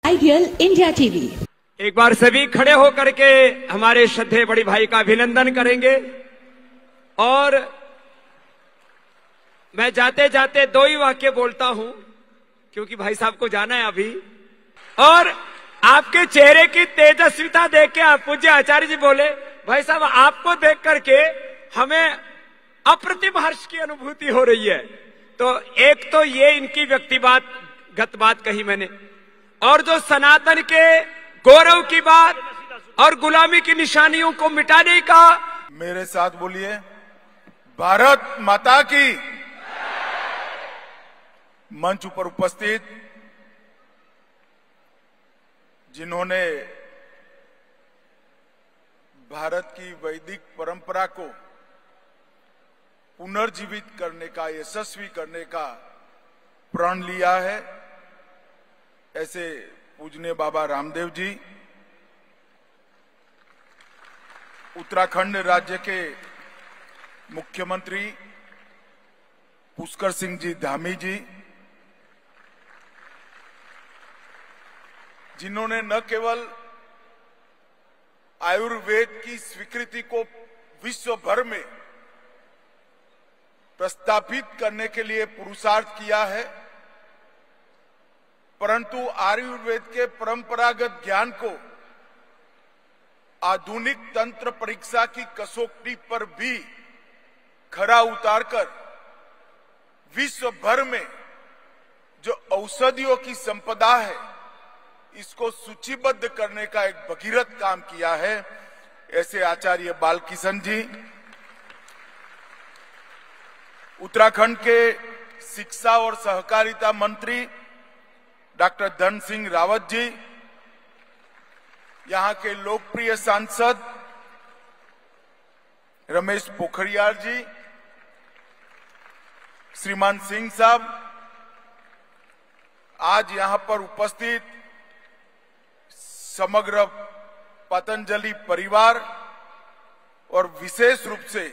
Ideal India TV. एक बार सभी खड़े होकर के हमारे श्रद्धेय बड़ी भाई का अभिनंदन करेंगे। और मैं जाते जाते दो ही वाक्य बोलता हूं क्योंकि भाई साहब को जाना है अभी। और आपके चेहरे की तेजस्विता देख के आप पूज्य आचार्य जी बोले, भाई साहब आपको देख करके हमें अप्रतिम हर्ष की अनुभूति हो रही है। तो एक तो ये इनकी व्यक्तिगत बात कही मैंने, और जो सनातन के गौरव की बात और गुलामी की निशानियों को मिटाने का। मेरे साथ बोलिए, भारत माता की। मंच पर उपस्थित जिन्होंने भारत की वैदिक परंपरा को पुनर्जीवित करने का, यशस्वी करने का प्रण लिया है, ऐसे पूजनीय बाबा रामदेव जी, उत्तराखंड राज्य के मुख्यमंत्री पुष्कर सिंह जी धामी जी, जिन्होंने न केवल आयुर्वेद की स्वीकृति को विश्व भर में प्रस्थापित करने के लिए पुरुषार्थ किया है, परंतु आयुर्वेद के परंपरागत ज्ञान को आधुनिक तंत्र परीक्षा की कसौटी पर भी खरा उतारकर विश्व भर में जो औषधियों की संपदा है इसको सूचीबद्ध करने का एक भगीरथ काम किया है। ऐसे आचार्य बालकिशन जी, उत्तराखंड के शिक्षा और सहकारिता मंत्री डॉक्टर धन सिंह रावत जी, यहां के लोकप्रिय सांसद रमेश पोखरियाल जी, श्रीमान सिंह साहब, आज यहां पर उपस्थित समग्र पतंजलि परिवार और विशेष रूप से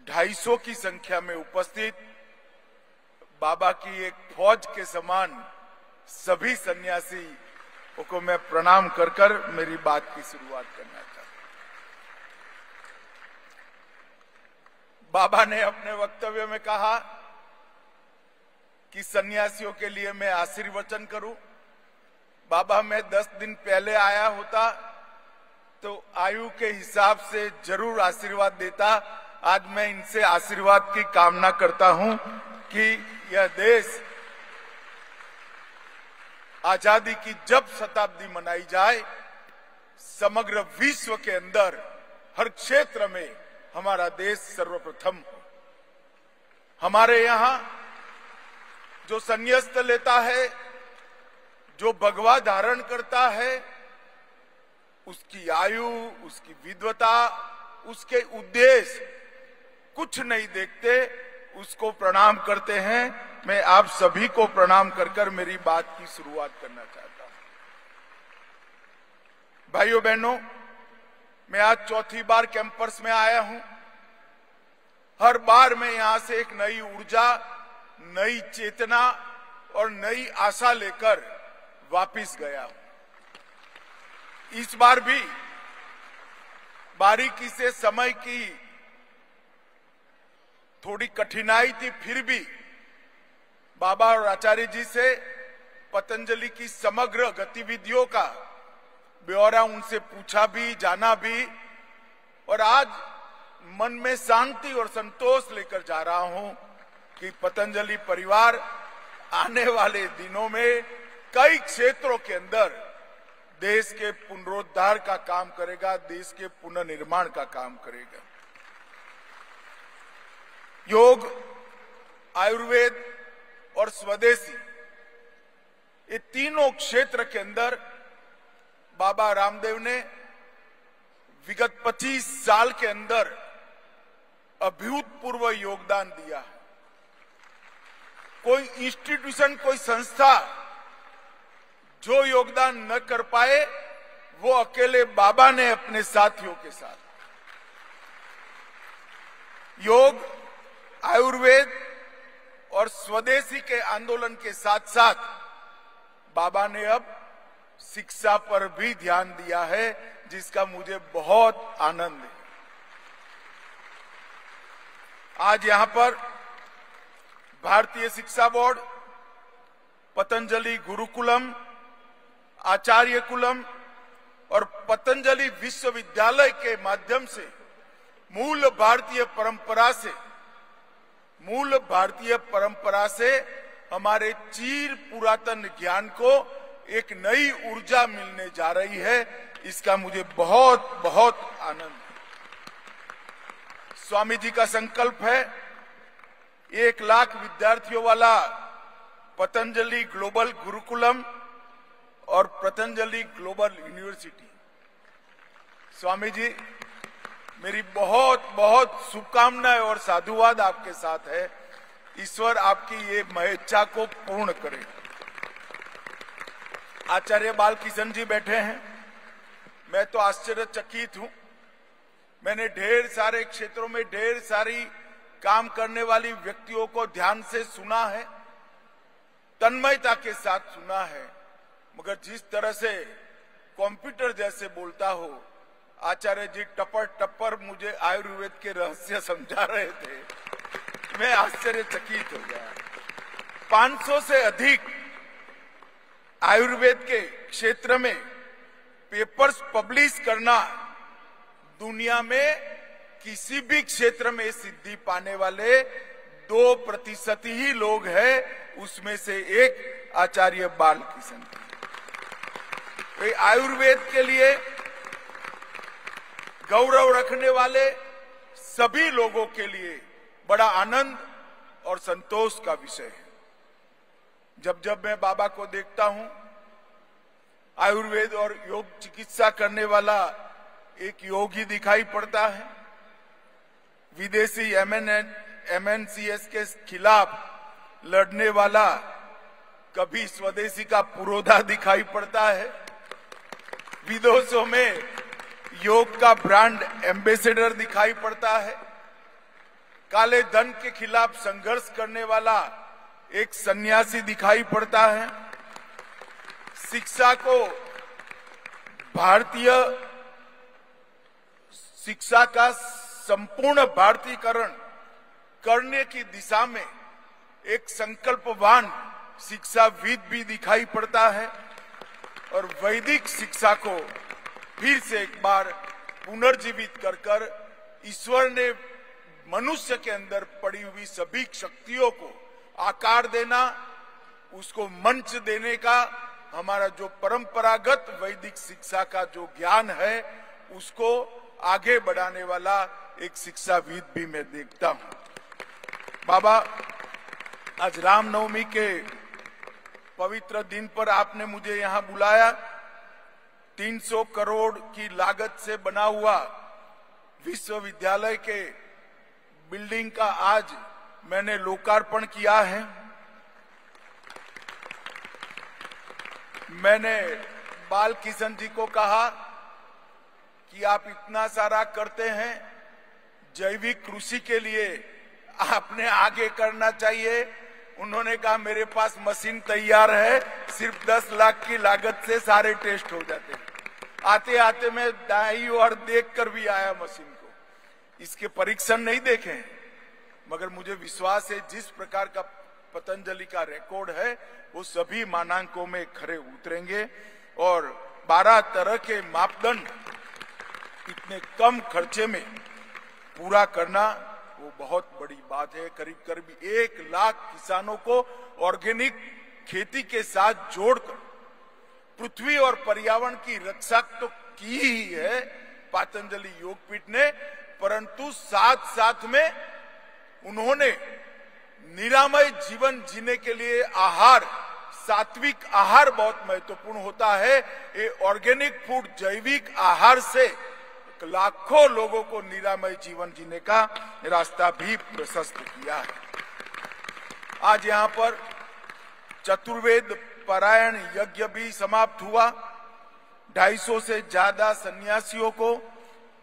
250 की संख्या में उपस्थित बाबा की एक फौज के समान सभी सन्यासी को मैं प्रणाम कर मेरी बात की शुरुआत करना चाहता हूं। बाबा ने अपने वक्तव्य में कहा कि सन्यासियों के लिए मैं आशीर्वचन करूं। बाबा, मैं 10 दिन पहले आया होता तो आयु के हिसाब से जरूर आशीर्वाद देता। आज मैं इनसे आशीर्वाद की कामना करता हूं कि यह देश आजादी की जब शताब्दी मनाई जाए, समग्र विश्व के अंदर हर क्षेत्र में हमारा देश सर्वप्रथम हो। हमारे यहां जो संन्यास्त लेता है, जो भगवा धारण करता है, उसकी आयु, उसकी विद्वता, उसके उद्देश्य कुछ नहीं देखते, उसको प्रणाम करते हैं। मैं आप सभी को प्रणाम कर मेरी बात की शुरुआत करना चाहता हूं। भाइयों बहनों, मैं आज चौथी बार कैंपस में आया हूं। हर बार मैं यहां से एक नई ऊर्जा, नई चेतना और नई आशा लेकर वापिस गया हूं। इस बार भी बारीकी से समय की थोड़ी कठिनाई थी, फिर भी बाबा और आचार्य जी से पतंजलि की समग्र गतिविधियों का ब्यौरा उनसे पूछा भी, जाना भी, और आज मन में शांति और संतोष लेकर जा रहा हूं कि पतंजलि परिवार आने वाले दिनों में कई क्षेत्रों के अंदर देश के पुनरुद्धार का काम करेगा, देश के पुनर्निर्माण का काम करेगा। योग, आयुर्वेद और स्वदेशी, ये तीनों क्षेत्र के अंदर बाबा रामदेव ने विगत 25 साल के अंदर अभूतपूर्व योगदान दिया है। कोई इंस्टीट्यूशन, कोई संस्था जो योगदान न कर पाए, वो अकेले बाबा ने अपने साथियों के साथ योग, आयुर्वेद और स्वदेशी के आंदोलन के साथ साथ बाबा ने अब शिक्षा पर भी ध्यान दिया है, जिसका मुझे बहुत आनंद है। आज यहां पर भारतीय शिक्षा बोर्ड, पतंजलि गुरुकुलम, आचार्य कुलम और पतंजलि विश्वविद्यालय के माध्यम से मूल भारतीय परंपरा से हमारे चीर पुरातन ज्ञान को एक नई ऊर्जा मिलने जा रही है। इसका मुझे बहुत बहुत आनंद है। स्वामी जी का संकल्प है 1 लाख विद्यार्थियों वाला पतंजलि ग्लोबल गुरुकुलम और पतंजलि ग्लोबल यूनिवर्सिटी। स्वामी जी, मेरी बहुत बहुत शुभकामनाएं और साधुवाद आपके साथ है। ईश्वर आपकी ये इच्छा को पूर्ण करे। आचार्य बालकिशन जी बैठे हैं। मैं तो आश्चर्यचकित हूं। मैंने ढेर सारे क्षेत्रों में ढेर सारी काम करने वाली व्यक्तियों को ध्यान से सुना है, तन्मयता के साथ सुना है, मगर जिस तरह से कंप्यूटर जैसे बोलता हो, आचार्य जी टपर टपर मुझे आयुर्वेद के रहस्य समझा रहे थे, मैं आश्चर्यचकित हो गया। 500 से अधिक आयुर्वेद के क्षेत्र में पेपर्स पब्लिश करना दुनिया में किसी भी क्षेत्र में सिद्धि पाने वाले 2% ही लोग हैं। उसमें से एक आचार्य बालकिशन। आयुर्वेद के लिए गौरव रखने वाले सभी लोगों के लिए बड़ा आनंद और संतोष का विषय है। जब जब मैं बाबा को देखता हूं, आयुर्वेद और योग चिकित्सा करने वाला एक योगी दिखाई पड़ता है। विदेशी MNCs के खिलाफ लड़ने वाला कभी स्वदेशी का पुरोधा दिखाई पड़ता है। विदेशों में योग का ब्रांड एम्बेसडर दिखाई पड़ता है। काले धन के खिलाफ संघर्ष करने वाला एक सन्यासी दिखाई पड़ता है। शिक्षा को, भारतीय शिक्षा का संपूर्ण भारतीयकरण करने की दिशा में एक संकल्पवान शिक्षाविद भी दिखाई पड़ता है। और वैदिक शिक्षा को फिर से एक बार पुनर्जीवित कर ईश्वर ने मनुष्य के अंदर पड़ी हुई सभी शक्तियों को आकार देना, उसको मंच देने का हमारा जो परंपरागत वैदिक शिक्षा का जो ज्ञान है, उसको आगे बढ़ाने वाला एक शिक्षाविद भी मैं देखता हूं। बाबा, आज रामनवमी के पवित्र दिन पर आपने मुझे यहां बुलाया। 300 करोड़ की लागत से बना हुआ विश्वविद्यालय के बिल्डिंग का आज मैंने लोकार्पण किया है। मैंने बालकिशन जी को कहा कि आप इतना सारा करते हैं, जैविक कृषि के लिए आपने आगे करना चाहिए। उन्होंने कहा मेरे पास मशीन तैयार है, सिर्फ 10 लाख की लागत से सारे टेस्ट हो जाते हैं। आते आते मैं दाई और देखकर भी आया मशीन को। इसके परीक्षण नहीं देखे, मगर मुझे विश्वास है जिस प्रकार का पतंजलि का रिकॉर्ड है वो सभी मानांकों में खरे उतरेंगे। और 12 तरह के मापदंड इतने कम खर्चे में पूरा करना वो बहुत बड़ी बात है। करीब करीब 1 लाख किसानों को ऑर्गेनिक खेती के साथ जोड़कर पृथ्वी और पर्यावरण की रक्षा तो की ही है पतंजलि योगपीठ ने, परंतु साथ साथ में उन्होंने निरामय जीवन जीने के लिए आहार, सात्विक आहार बहुत महत्वपूर्ण होता है। ये ऑर्गेनिक फूड, जैविक आहार से लाखों लोगों को निरामय जीवन जीने का रास्ता भी प्रशस्त किया है। आज यहाँ पर चतुर्वेद पारायण यज्ञ भी समाप्त हुआ। 250 से ज्यादा सन्यासियों को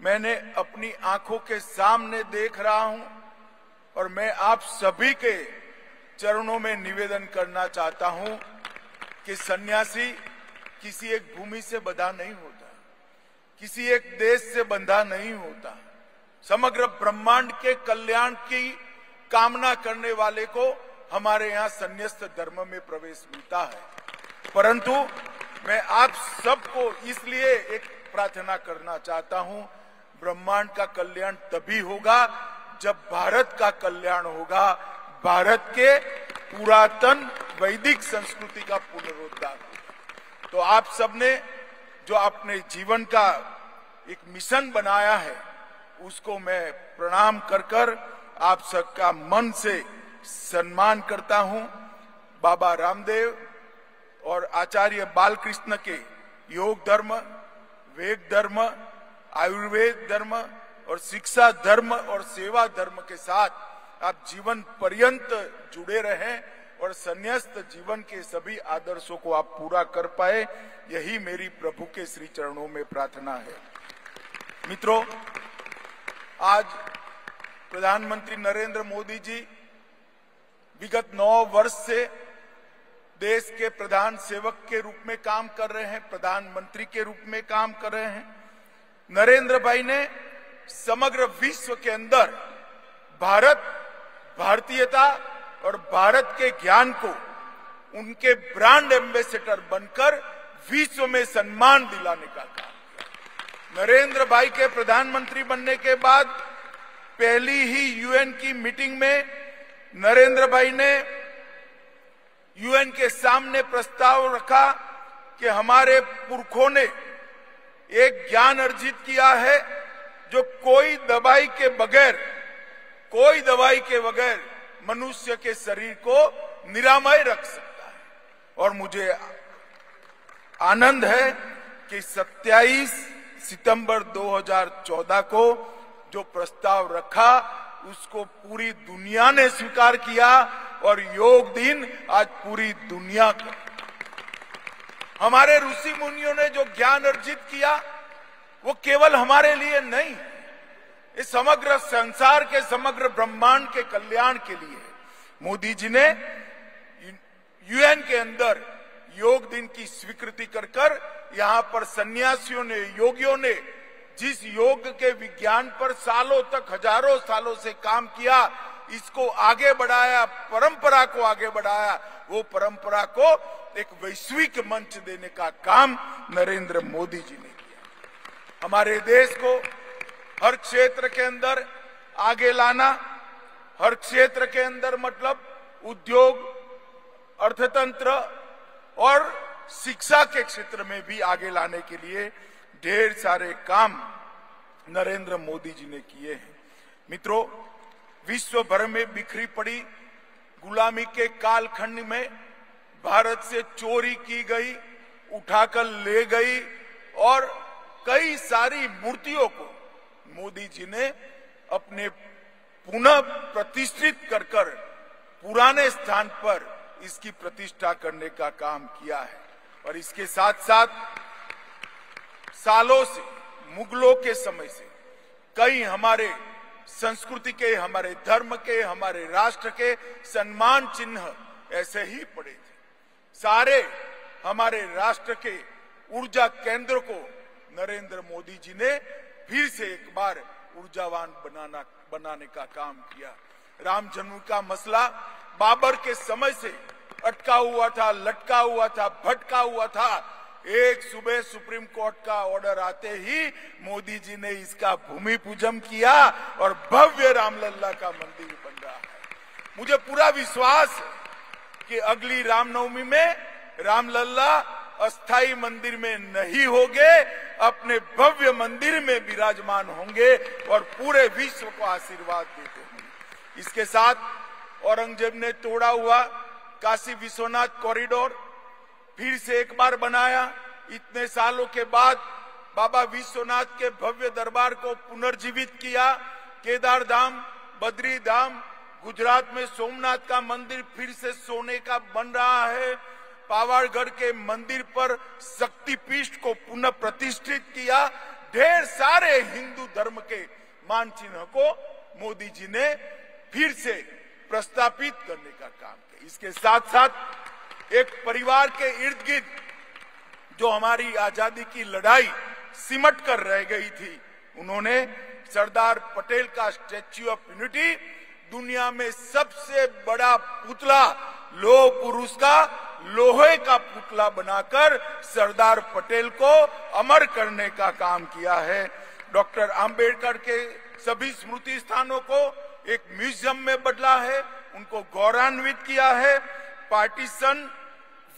मैंने अपनी आंखों के सामने देख रहा हूं और मैं आप सभी के चरणों में निवेदन करना चाहता हूं कि सन्यासी किसी एक भूमि से बंधा नहीं होता, किसी एक देश से बंधा नहीं होता। समग्र ब्रह्मांड के कल्याण की कामना करने वाले को हमारे यहाँ संन्यास्त धर्म में प्रवेश मिलता है। परंतु मैं आप सबको इसलिए एक प्रार्थना करना चाहता हूं, ब्रह्मांड का कल्याण तभी होगा जब भारत का कल्याण होगा, भारत के पुरातन वैदिक संस्कृति का पुनरुद्धार होगा। तो आप सबने जो अपने जीवन का एक मिशन बनाया है, उसको मैं प्रणाम कर आप सबका मन से सम्मान करता हूं। बाबा रामदेव और आचार्य बालकृष्ण के योग धर्म, वेद धर्म, आयुर्वेद धर्म और शिक्षा धर्म और सेवा धर्म के साथ आप जीवन पर्यंत जुड़े रहें और संन्यास्त जीवन के सभी आदर्शों को आप पूरा कर पाए, यही मेरी प्रभु के श्री चरणों में प्रार्थना है। मित्रों, आज प्रधानमंत्री नरेंद्र मोदी जी विगत 9 वर्ष से देश के प्रधान सेवक के रूप में काम कर रहे हैं, प्रधानमंत्री के रूप में काम कर रहे हैं। नरेंद्र भाई ने समग्र विश्व के अंदर भारत, भारतीयता और भारत के ज्ञान को उनके ब्रांड एम्बेसडर बनकर विश्व में सम्मान दिलाने का काम किया। नरेंद्र भाई के प्रधानमंत्री बनने के बाद पहली ही यूएन की मीटिंग में नरेंद्र भाई ने यूएन के सामने प्रस्ताव रखा कि हमारे पुरखों ने एक ज्ञान अर्जित किया है जो कोई दवाई के बगैर मनुष्य के शरीर को निरामय रख सकता है। और मुझे आनंद है कि 27 सितंबर 2014 को जो प्रस्ताव रखा उसको पूरी दुनिया ने स्वीकार किया और योग दिन आज पूरी दुनिया का। हमारे ऋषि मुनियों ने जो ज्ञान अर्जित किया वो केवल हमारे लिए नहीं, इस समग्र संसार के, समग्र ब्रह्मांड के कल्याण के लिए है। मोदी जी ने यूएन के अंदर योग दिन की स्वीकृति कर यहाँ पर सन्यासियों ने, योगियों ने जिस योग के विज्ञान पर सालों तक, हजारों सालों से काम किया, इसको आगे बढ़ाया, परंपरा को आगे बढ़ाया, वो परंपरा को एक वैश्विक मंच देने का काम नरेंद्र मोदी जी ने किया। हमारे देश को हर क्षेत्र के अंदर आगे लाना, हर क्षेत्र के अंदर मतलब उद्योग, अर्थतंत्र और शिक्षा के क्षेत्र में भी आगे लाने के लिए ढेर सारे काम नरेंद्र मोदी जी ने किए हैं। मित्रों, विश्व भर में बिखरी पड़ी गुलामी के कालखंड में भारत से चोरी की गई, उठाकर ले गई और कई सारी मूर्तियों को मोदी जी ने अपने पुनः प्रतिष्ठित कर पुराने स्थान पर इसकी प्रतिष्ठा करने का काम किया है। और इसके साथ साथ सालों से, मुगलों के समय से कई हमारे संस्कृति के, हमारे धर्म के, हमारे राष्ट्र के सम्मान चिन्ह ऐसे ही पड़े थे। सारे हमारे राष्ट्र के ऊर्जा केंद्र को नरेंद्र मोदी जी ने फिर से एक बार ऊर्जावान बनाने का काम किया। राम जन्म का मसला बाबर के समय से अटका हुआ था, लटका हुआ था, भटका हुआ था। एक सुबह सुप्रीम कोर्ट का ऑर्डर आते ही मोदी जी ने इसका भूमि पूजन किया और भव्य रामलल्ला का मंदिर बन रहा है। मुझे पूरा विश्वास है कि अगली रामनवमी में रामलल्ला अस्थाई मंदिर में नहीं होंगे, अपने भव्य मंदिर में विराजमान होंगे और पूरे विश्व को आशीर्वाद देते होंगे। इसके साथ औरंगजेब ने तोड़ा हुआ काशी विश्वनाथ कॉरिडोर फिर से एक बार बनाया। इतने सालों के बाद बाबा विश्वनाथ के भव्य दरबार को पुनर्जीवित किया। केदार धाम, बद्री धाम, गुजरात में सोमनाथ का मंदिर फिर से सोने का बन रहा है। पावागढ़ के मंदिर पर शक्तिपीठ को पुनः प्रतिष्ठित किया। ढेर सारे हिंदू धर्म के मानचिन्ह को मोदी जी ने फिर से प्रस्तापित करने का काम किया। इसके साथ साथ एक परिवार के इर्द गिर्द जो हमारी आजादी की लड़ाई सिमट कर रह गई थी, उन्होंने सरदार पटेल का स्टैच्यू ऑफ यूनिटी, दुनिया में सबसे बड़ा पुतला, लोह पुरुष का लोहे का पुतला बनाकर सरदार पटेल को अमर करने का काम किया है। डॉक्टर आंबेडकर के सभी स्मृति स्थानों को एक म्यूजियम में बदला है, उनको गौरवान्वित किया है। पार्टीशन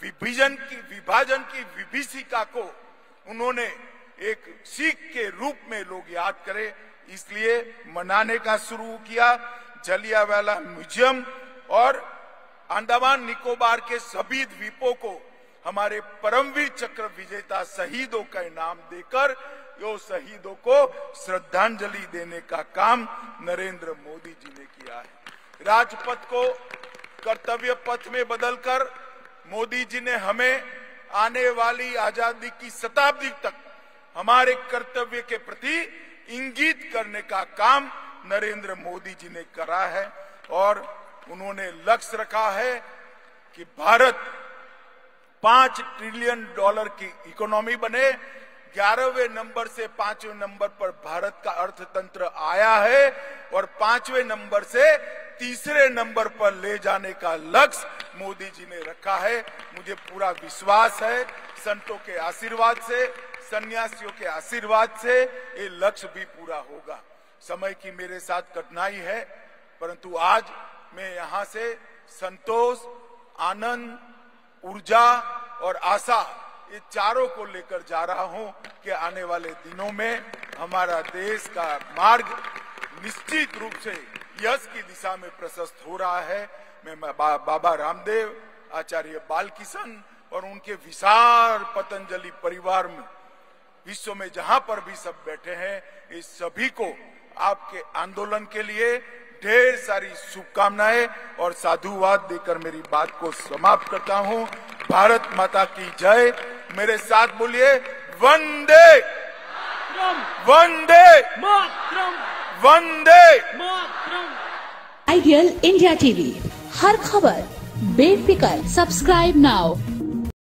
विभाजन की विभीषिका को उन्होंने एक सीख के रूप में लोग याद करें, इसलिए मनाने का शुरू किया। जलियांवाला म्यूजियम और अंडमान निकोबार के सभी द्वीपों को हमारे परमवीर चक्र विजेता शहीदों का नाम देकर यो शहीदों को श्रद्धांजलि देने का काम नरेंद्र मोदी जी ने किया है। राजपथ को कर्तव्य पथ में बदलकर मोदी जी ने हमें आने वाली आजादी की शताब्दी तक हमारे कर्तव्य के प्रति इंगित करने का काम नरेंद्र मोदी जी ने करा है और उन्होंने लक्ष्य रखा है कि भारत $5 ट्रिलियन की इकोनॉमी बने। 11वें नंबर से 5वें नंबर पर भारत का अर्थतंत्र आया है और 5वें नंबर से 3रे नंबर पर ले जाने का लक्ष्य मोदी जी ने रखा है। मुझे पूरा विश्वास है संतों के आशीर्वाद से, सन्यासियों के आशीर्वाद से ये लक्ष्य भी पूरा होगा। समय की मेरे साथ कठिनाई है, परंतु आज मैं यहाँ से संतोष, आनंद, ऊर्जा और आशा ये चारों को लेकर जा रहा हूँ कि आने वाले दिनों में हमारा देश का मार्ग निश्चित रूप से यश की दिशा में प्रशस्त हो रहा है। मैं बाबा रामदेव, आचार्य बालकिशन और उनके विशाल पतंजलि परिवार में विश्व में जहां पर भी सब बैठे हैं, इस सभी को आपके आंदोलन के लिए ढेर सारी शुभकामनाएं और साधुवाद देकर मेरी बात को समाप्त करता हूं। भारत माता की जय। मेरे साथ बोलिए वंदे वंदे वंदे। आइडियल इंडिया टीवी, हर खबर बेफिक्र। Subscribe now.